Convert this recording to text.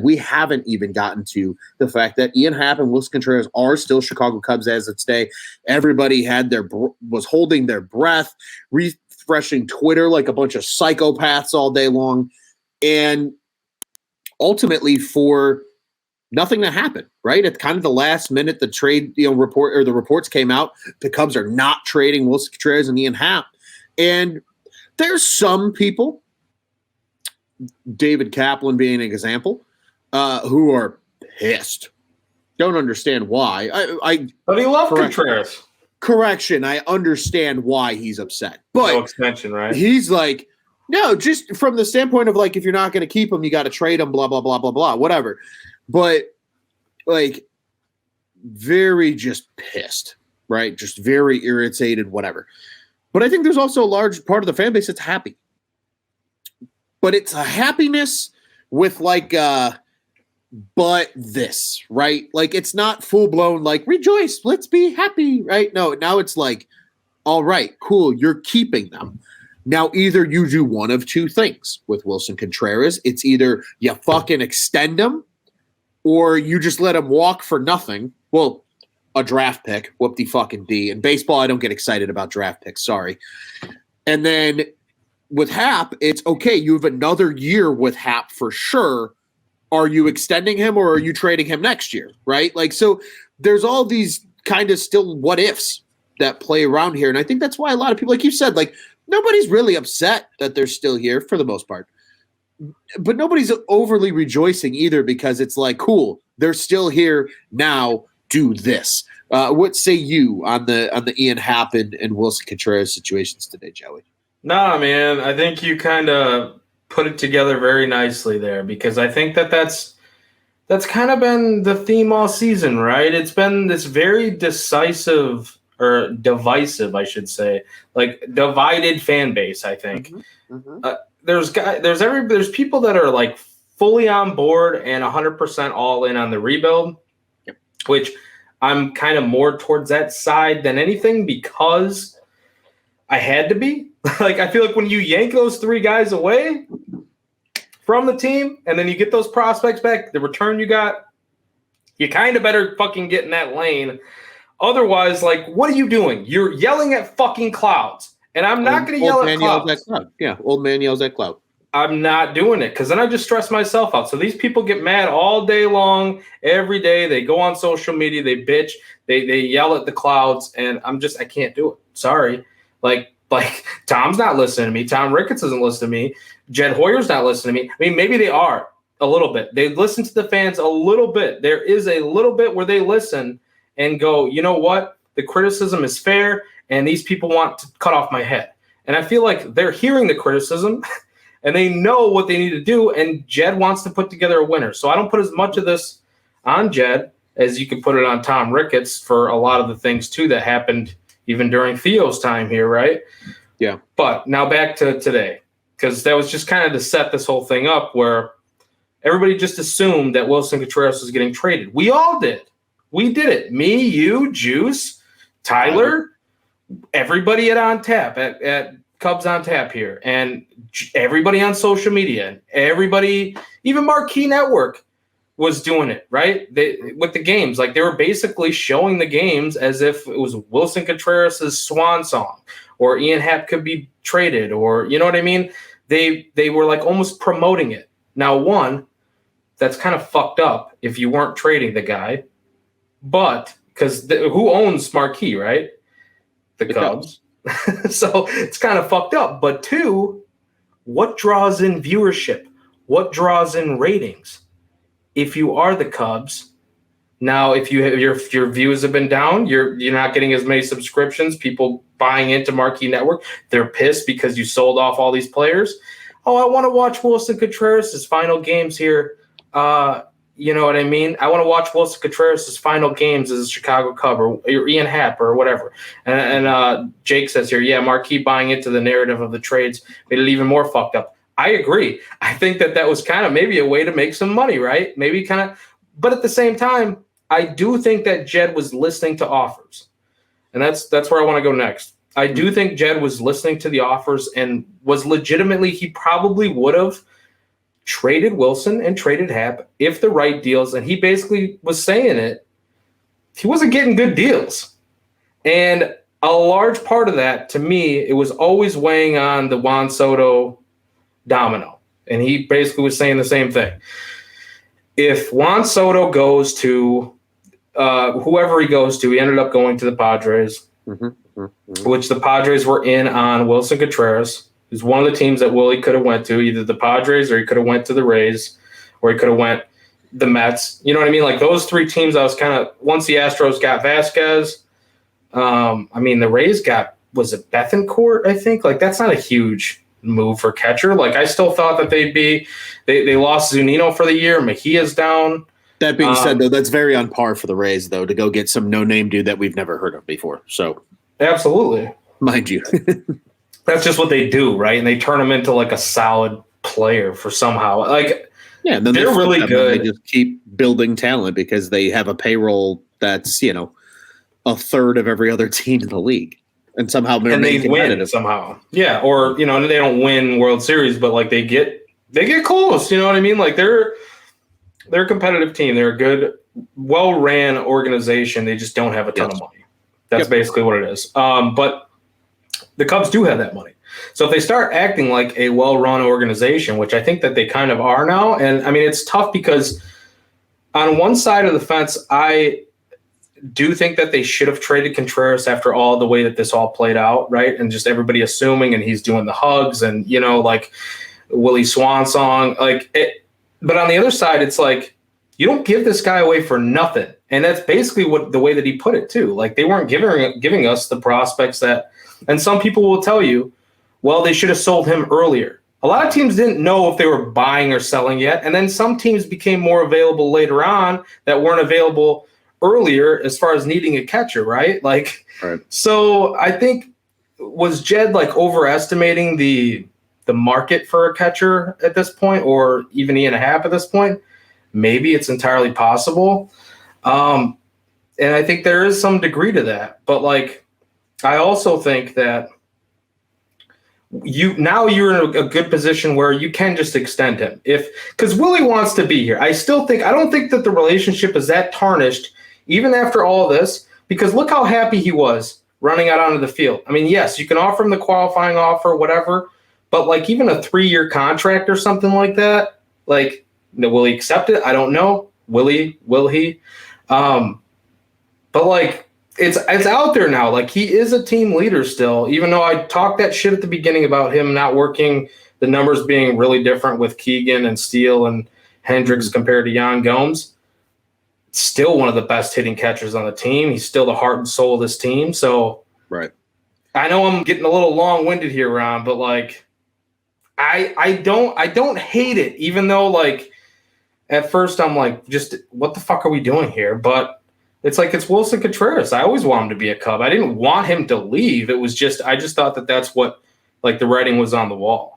we haven't even gotten to the fact that Ian Happ and Willson Contreras are still Chicago Cubs as of today. Everybody was holding their breath, refreshing Twitter like a bunch of psychopaths all day long, and ultimately for nothing to happen, right? At kind of the last minute, the trade, report or the reports came out. The Cubs are not trading Willson Contreras and Ian Happ. And there's some people, David Kaplan being an example, who are pissed. Don't understand why. But he loved Contreras. Correction, I understand why he's upset. But no extension, right? He's like, no, just from the standpoint of like, if you're not going to keep him, you got to trade him, blah, blah, blah, blah, blah, whatever. But like very just pissed, right? Just very irritated, whatever. But I think there's also a large part of the fan base that's happy. But it's a happiness with like but this, right? Like it's not full blown like rejoice, let's be happy, right? No, now it's like, all right, cool, you're keeping them. Now, either you do one of two things with Willson Contreras. It's either you fucking extend him or you just let him walk for nothing. Well, a draft pick, whoop-de-fucking-d. In baseball, I don't get excited about draft picks, sorry. And then with Happ, it's okay, you have another year with Happ for sure. Are you extending him or are you trading him next year, right? Like, so there's all these kind of still what-ifs that play around here. And I think that's why a lot of people, like you said, like, nobody's really upset that they're still here for the most part. But nobody's overly rejoicing either because it's like, cool, they're still here now, do this. What say you on the Ian Happ and Willson Contreras situations today, Joey? Nah, man, I think you kind of put it together very nicely there because I think that's kind of been the theme all season, right? It's been this very decisive or divisive, I should say, like divided fan base, I think. Mm-hmm. Mm-hmm. There's people that are like fully on board and 100% all in on the rebuild, yep. Which I'm kind of more towards that side than anything because I had to be. Like I feel like when you yank those three guys away from the team and then you get those prospects back, the return you got, you kind of better fucking get in that lane. Otherwise, like, what are you doing? You're yelling at fucking clouds. And I'm not going to yell at clouds. Yeah, old man yells at cloud. I'm not doing it because then I just stress myself out. So these people get mad all day long, every day. They go on social media, they bitch, they yell at the clouds, and I can't do it. Sorry. Like Tom's not listening to me. Tom Ricketts doesn't listen to me. Jed Hoyer's not listening to me. I mean, maybe they are a little bit. They listen to the fans a little bit. There is a little bit where they listen and go, you know what? The criticism is fair. And these people want to cut off my head. And I feel like they're hearing the criticism and they know what they need to do. And Jed wants to put together a winner. So I don't put as much of this on Jed as you could put it on Tom Ricketts for a lot of the things, too, that happened even during Theo's time here, right? Yeah. But now back to today, because that was just kind of to set this whole thing up where everybody just assumed that Willson Contreras was getting traded. We all did. We did it. Me, you, Juice, Tyler, everybody at On Tap, at Cubs On Tap here, and everybody on social media, everybody, even Marquee Network was doing it, right? With the games. Like, they were basically showing the games as if it was Willson Contreras' swan song, or Ian Happ could be traded, or, you know what I mean? They were, like, almost promoting it. Now, one, that's kind of fucked up if you weren't trading the guy, but because who owns Marquee, right? The Cubs. So it's kind of fucked up. But two, what draws in viewership? What draws in ratings? If you are the Cubs, now if you have your views have been down, you're not getting as many subscriptions, people buying into Marquee Network, they're pissed because you sold off all these players. Oh, I want to watch Willson Contreras' final games here. You know what I mean? I want to watch Willson Contreras' final games as a Chicago Cub or Ian Happ or whatever. And Jake says here, yeah, Marquee buying into the narrative of the trades made it even more fucked up. I agree. I think that was kind of maybe a way to make some money, right? Maybe kind of. But at the same time, I do think that Jed was listening to offers. And that's where I want to go next. I do think Jed was listening to the offers and was legitimately, he probably would have traded Wilson and traded Happ if the right deals. And he basically was saying it. He wasn't getting good deals. And a large part of that, to me, it was always weighing on the Juan Soto domino. And he basically was saying the same thing. If Juan Soto goes to whoever he goes to, he ended up going to the Padres, which the Padres were in on Wilson Contreras. Who's one of the teams that Willie could have went to, either the Padres or he could have went to the Rays or he could have went the Mets. You know what I mean? Like those three teams, I was kind of, once the Astros got Vasquez, the Rays got, was it Bethancourt, I think? Like that's not a huge move for catcher. Like I still thought that they lost Zunino for the year. Mejia's down. That being said, though, that's very on par for the Rays, though, to go get some no-name dude that we've never heard of before. So, absolutely. Mind you. That's just what they do, right? And they turn them into like a solid player for somehow. Like, yeah, then they're really good. They just keep building talent because they have a payroll that's, a third of every other team in the league. And somehow they're they win somehow. Yeah, or, they don't win World Series, but like they get close, you know what I mean? Like they're a competitive team. They're a good, well-ran organization. They just don't have a ton of money. That's basically what it is. But the Cubs do have that money. So if they start acting like a well-run organization, which I think that they kind of are now, and I mean, it's tough because on one side of the fence, I do think that they should have traded Contreras after all the way that this all played out, right? And just everybody assuming, and he's doing the hugs and, like Willie Swan song, like it. But on the other side, it's like, you don't give this guy away for nothing. And that's basically the way that he put it too. Like they weren't giving us the prospects that, and some people will tell you, well, they should have sold him earlier. A lot of teams didn't know if they were buying or selling yet. And then some teams became more available later on that weren't available earlier as far as needing a catcher, right? Like, right. So I think, was Jed like overestimating the market for a catcher at this point, or even Ian Happ at this point? Maybe it's entirely possible. And I think there is some degree to that. But like, I also think that you're in a good position where you can just extend him because Willie wants to be here. I don't think that the relationship is that tarnished even after all this, because look how happy he was running out onto the field. I mean, yes, you can offer him the qualifying offer, whatever, but like even a 3-year contract or something like that, like, will he accept it? I don't know. Will he? But like, it's out there now. Like he is a team leader still, even though I talked that shit at the beginning about him not working, the numbers being really different with Keegan and Steele and Hendricks compared to Yan Gomes. Still one of the best hitting catchers on the team. He's still the heart and soul of this team. So right. I know I'm getting a little long-winded here, Ron, but like I don't hate it, even though like at first I'm like, just what the fuck are we doing here? But it's like, it's Wilson Contreras. I always want him to be a Cub. I didn't want him to leave. It was just, I just thought that that's what, like, the writing was on the wall.